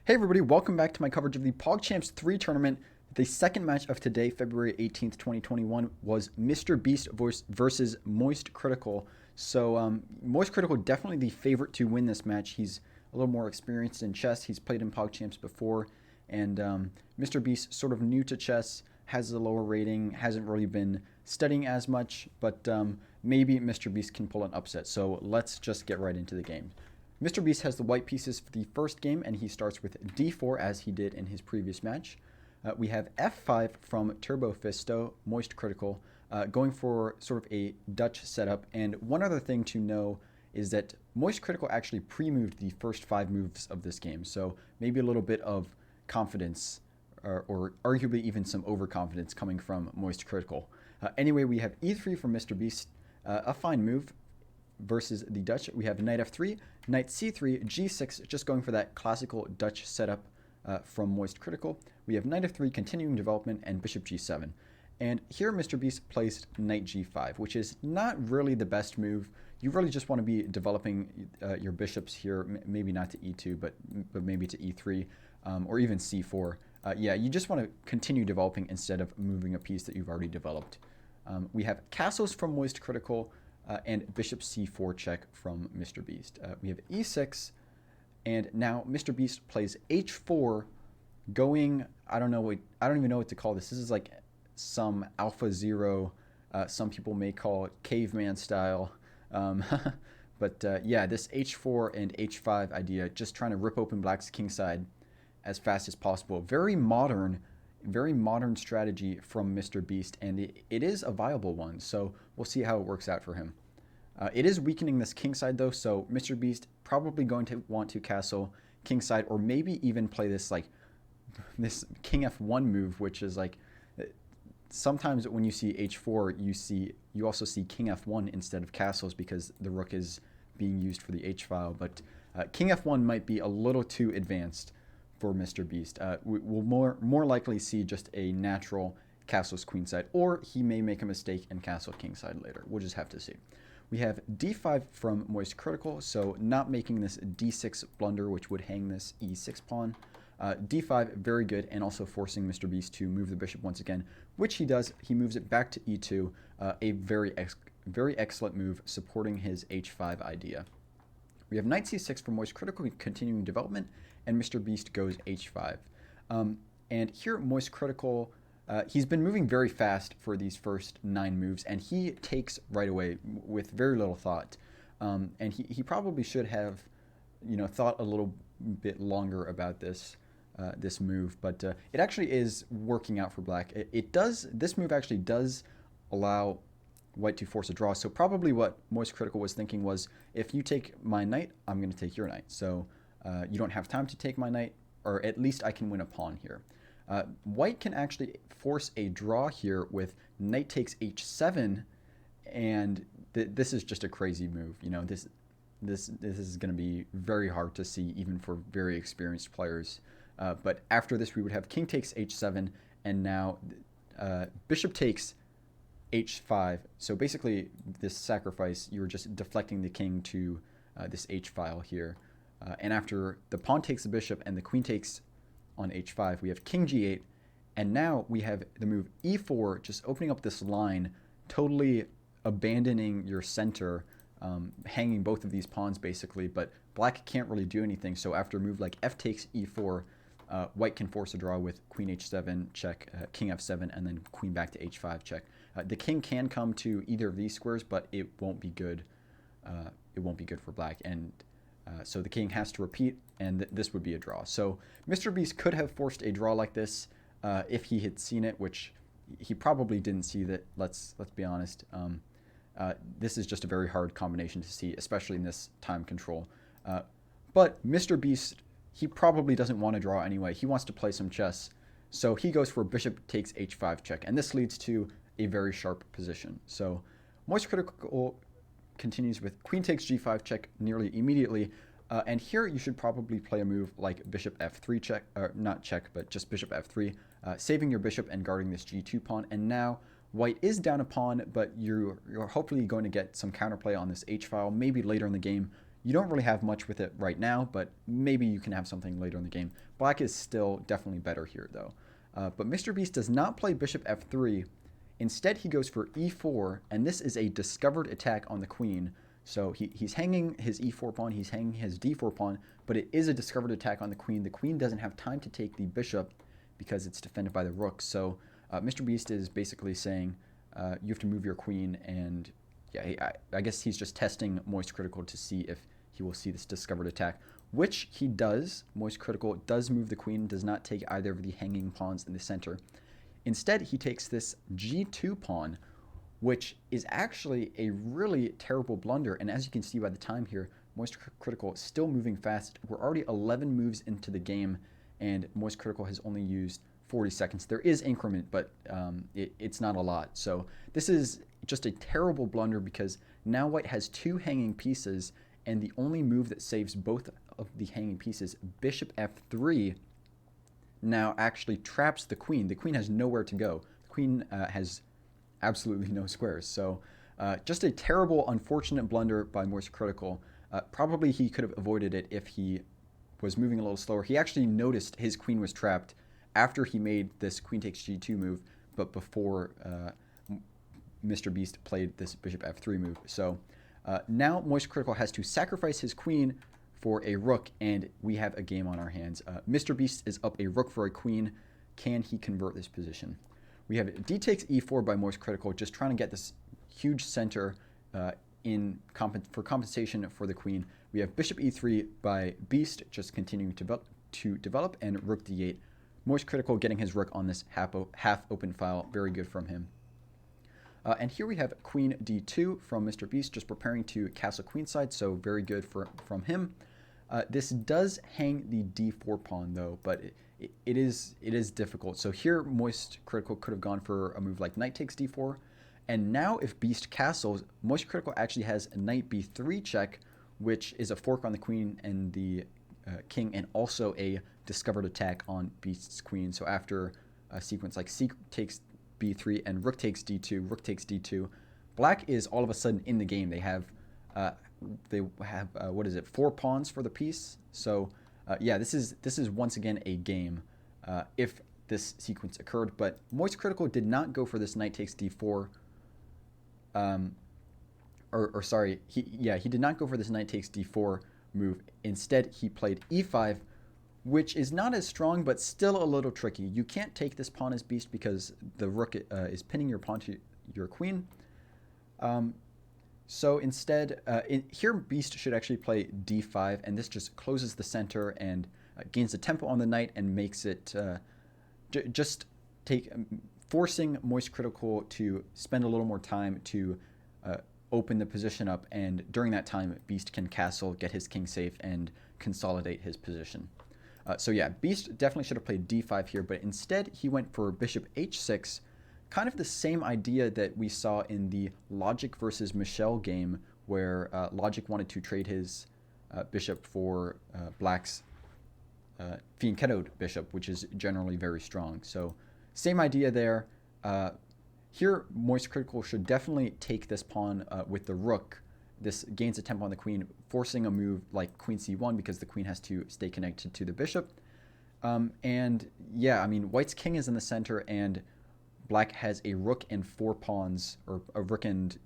Hey everybody, welcome back to my coverage of the PogChamps 3 tournament. The second match of today, February 18th, 2021, was Mr. Beast versus MoistCritical. So MoistCritical definitely the favorite to win this match. He's a little more experienced in chess. He's played in PogChamps before. And Mr. Beast, sort of new to chess, has a lower rating, hasn't really been studying as much, but maybe Mr. Beast can pull an upset. So let's just get right into the game. Mr. Beast has the white pieces for the first game, and he starts with d4 as he did in his previous match. We have f5 from TurboFisto, MoistCritical, going for sort of a Dutch setup. And one other thing to know is that MoistCritical actually pre-moved the first 5 moves of this game, so maybe a little bit of confidence, or arguably even some overconfidence coming from MoistCritical. Anyway, we have e3 from Mr. Beast, a fine move versus the Dutch. We have knight f3, knight c3, g6, just going for that classical Dutch setup from MoistCritical. We have knight f3, continuing development, and bishop g7. And here Mr. Beast plays knight g5, which is not really the best move. You really just want to be developing your bishops here, maybe not to e2, but maybe to e3, or even c4. Yeah, you just want to continue developing instead of moving a piece that you've already developed. We have castles from MoistCritical, and bishop c4 check from Mr. Beast. We have e6, and now Mr. Beast plays h4, going, I don't even know what to call this. This is like some Alpha Zero, some people may call it caveman style. But yeah, this h4 and h5 idea, just trying to rip open black's kingside as fast as possible. Very modern strategy from Mr. Beast, and it is a viable one, so we'll see how it works out for him. It is weakening this kingside though, so Mr. Beast probably going to want to castle kingside, or maybe even play this this king f1 move, which is like, sometimes when you see h4, you also see king f1 instead of castles because the rook is being used for the h file. But king f1 might be a little too advanced for Mr. Beast. We'll more likely see just a natural castles queenside, or he may make a mistake and castle kingside later. We'll just have to see. We have d5 from MoistCritical, so not making this d6 blunder, which would hang this e6 pawn. d5, very good, and also forcing Mr. Beast to move the bishop once again, which he does. He moves it back to e2, a very excellent move, supporting his h5 idea. We have knight c6 from MoistCritical, continuing development, and Mr. Beast goes h5. And here MoistCritical, he's been moving very fast for these first 9 moves, and he takes right away with very little thought. And he probably should have, thought a little bit longer about this move, but it actually is working out for black. This move actually does allow white to force a draw. So probably what MoistCritical was thinking was, if you take my knight, I'm going to take your knight. So you don't have time to take my knight, or at least I can win a pawn here. White can actually force a draw here with knight takes h7, and this is just a crazy move. This is going to be very hard to see even for very experienced players. But after this, we would have king takes h7, and now bishop takes h5. So basically, this sacrifice, you're just deflecting the king to this h file here. And after the pawn takes the bishop and the queen takes on h5, we have king g8, and now we have the move e4, just opening up this line, totally abandoning your center, hanging both of these pawns basically, but black can't really do anything. So after a move like f takes e4, white can force a draw with queen h7 check, king f7, and then queen back to h5 check. The king can come to either of these squares, but it won't be good. It won't be good for black, and so the king has to repeat, and this would be a draw. So Mr. Beast could have forced a draw like this if he had seen it, which he probably didn't see that. Let's be honest. This is just a very hard combination to see, especially in this time control. But Mr. Beast, he probably doesn't want to draw anyway. He wants to play some chess. So he goes for bishop takes h5 check, and this leads to a very sharp position. So MoistCritical continues with queen takes g5 check nearly immediately. And here you should probably play a move like bishop f3 check, or not check, but just bishop f3, saving your bishop and guarding this g2 pawn. And now white is down a pawn, but you're hopefully going to get some counterplay on this h file. Maybe later in the game You don't really have much with it right now, but maybe you can have something later in the game. Black is still definitely better here, though. But Mr. Beast does not play bishop f3. Instead, he goes for e4, and this is a discovered attack on the queen. So he's hanging his e4 pawn, he's hanging his d4 pawn, but it is a discovered attack on the queen. The queen doesn't have time to take the bishop because it's defended by the rook. So Mr. Beast is basically saying you have to move your queen, and yeah, I guess he's just testing MoistCritical to see if he will see this discovered attack, which he does. MoistCritical does move the queen, does not take either of the hanging pawns in the center. Instead, he takes this g2 pawn, which is actually a really terrible blunder. And as you can see by the time here, MoistCritical is still moving fast. We're already 11 moves into the game, and MoistCritical has only used 40 seconds. There is increment, but it's not a lot. So this is just a terrible blunder because now white has two hanging pieces, and the only move that saves both of the hanging pieces, bishop f3, now actually traps the queen. The queen has nowhere to go. The queen has absolutely no squares. So just a terrible, unfortunate blunder by MoistCritical. Probably he could have avoided it if he was moving a little slower. He actually noticed his queen was trapped after he made this queen takes g2 move, but before Mr. Beast played this bishop f3 move. So now MoistCritical has to sacrifice his queen for a rook, and we have a game on our hands. Mr. Beast is up a rook for a queen. Can he convert this position? We have d takes e4 by MoistCritical, just trying to get this huge center for compensation for the queen. We have bishop e3 by Beast, just continuing to develop, and rook d8. MoistCritical getting his rook on this half open file. Very good from him. And here we have queen d2 from Mr. Beast, just preparing to castle queenside, so very good from him. This does hang the d4 pawn, though, but it is difficult. So here MoistCritical could have gone for a move like knight takes d4, and now if Beast castles, MoistCritical actually has a knight b3 check, which is a fork on the queen and the king, and also a discovered attack on Beast's queen. So after a sequence like c takes b3 and rook takes d2, black is all of a sudden in the game. They have what is it, 4 pawns for the piece. So yeah, this is once again a game if this sequence occurred. But MoistCritical did not go for this knight takes d4. He did not go for this knight takes d4 move. Instead, he played e5, which is not as strong, but still a little tricky. You can't take this pawn as Beast because the rook is pinning your pawn to your queen. So instead, here Beast should actually play d5, and this just closes the center and gains the tempo on the knight and makes it forcing MoistCritical to spend a little more time to open the position up, and during that time, Beast can castle, get his king safe, and consolidate his position. So yeah, Beast definitely should have played d5 here, but instead he went for bishop h6, kind of the same idea that we saw in the Logic versus Michelle game, where Logic wanted to trade his bishop for Black's fianchettoed bishop, which is generally very strong. So same idea there. Here, MoistCritical should definitely take this pawn with the rook. This gains a tempo on the queen, forcing a move like queen c1 because the queen has to stay connected to the bishop. And yeah, I mean, white's king is in the center, and black has a rook and 4 pawns, or a rook and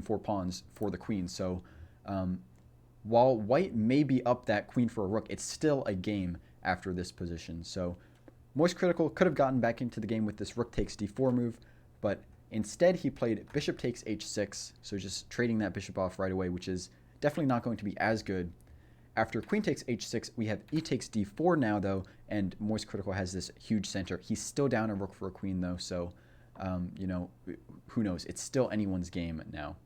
4 pawns for the queen. So while white may be up that queen for a rook, it's still a game after this position. So MoistCritical could have gotten back into the game with this rook takes d4 move, but instead he played bishop takes h6, so just trading that bishop off right away, which is definitely not going to be as good. After queen takes h6, we have e takes d4 now, though, and MoistCritical has this huge center. He's still down a rook for a queen, though, so, you know, who knows? It's still anyone's game now.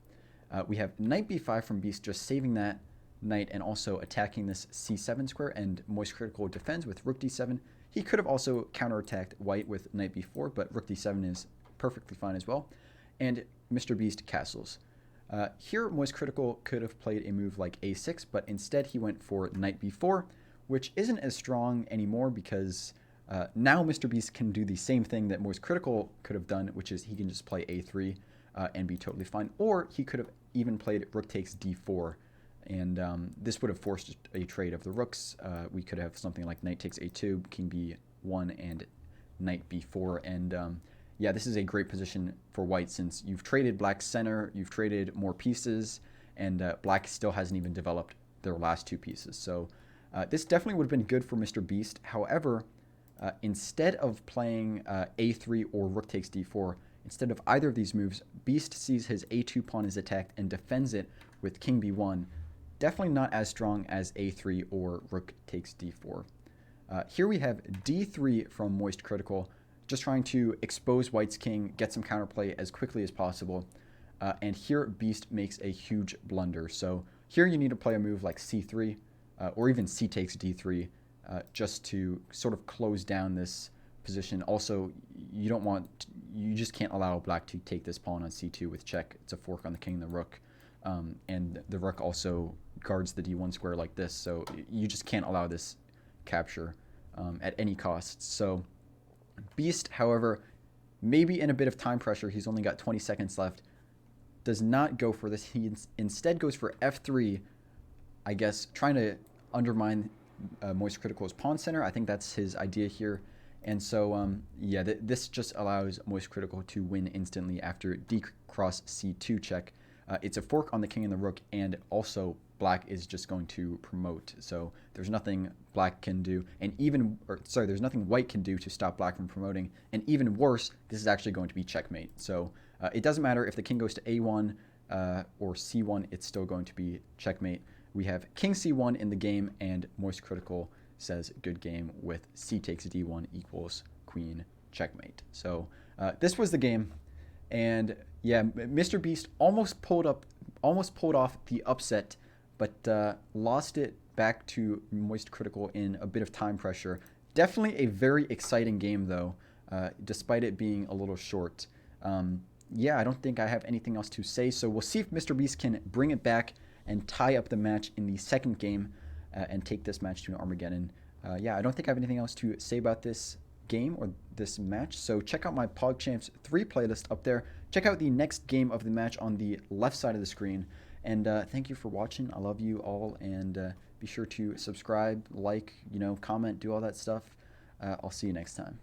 We have knight b5 from Beast, just saving that knight and also attacking this c7 square, and MoistCritical defends with rook d7. He could have also counterattacked white with knight b4, but rook d7 is perfectly fine as well. And Mr. Beast castles. Here, MoistCritical could have played a move like a6, but instead he went for knight b4, which isn't as strong anymore because now Mr. Beast can do the same thing that MoistCritical could have done, which is he can just play a3 and be totally fine. Or he could have even played rook takes d4 And this would have forced a trade of the rooks. We could have something like knight takes a2, king b1, and knight b4. And yeah, this is a great position for white since you've traded black's center, you've traded more pieces, and black still hasn't even developed their last two pieces. So this definitely would have been good for Mr. Beast. However, instead of playing a3 or rook takes d4, instead of either of these moves, Beast sees his a2 pawn is attacked and defends it with king b1. Definitely not as strong as a3 or rook takes d4. Here we have d3 from MoistCritical, just trying to expose white's king, get some counterplay as quickly as possible. And here Beast makes a huge blunder. So here you need to play a move like c3 or even c takes d3 just to sort of close down this position. Also, you just can't allow black to take this pawn on c2 with check. It's a fork on the king and the rook. And the rook also guards the d1 square like this, so you just can't allow this capture at any cost. So Beast, however, maybe in a bit of time pressure, he's only got 20 seconds left, does not go for this. He instead goes for f3, I guess, trying to undermine MoistCritical's pawn center. I think that's his idea here. And so, yeah, this just allows MoistCritical to win instantly after d cross c2 check. It's a fork on the king and the rook, and also black is just going to promote. So there's nothing black can do, and there's nothing white can do to stop black from promoting. And even worse, this is actually going to be checkmate. So it doesn't matter if the king goes to a1 or c1, it's still going to be checkmate. We have king c1 in the game, and MoistCritical says good game with c takes d1 equals queen checkmate. So this was the game. And yeah, Mr. Beast almost pulled off the upset, but lost it back to MoistCritical in a bit of time pressure. Definitely a very exciting game, though, despite it being a little short. Yeah, I don't think I have anything else to say, so we'll see if Mr. Beast can bring it back and tie up the match in the second game and take this match to an Armageddon. Yeah, I don't think I have anything else to say about this game or this match, so check out my PogChamps 3 playlist up there. Check out the next game of the match on the left side of the screen, and thank you for watching. I love you all, and be sure to subscribe, like, comment, do all that stuff. I'll see you next time.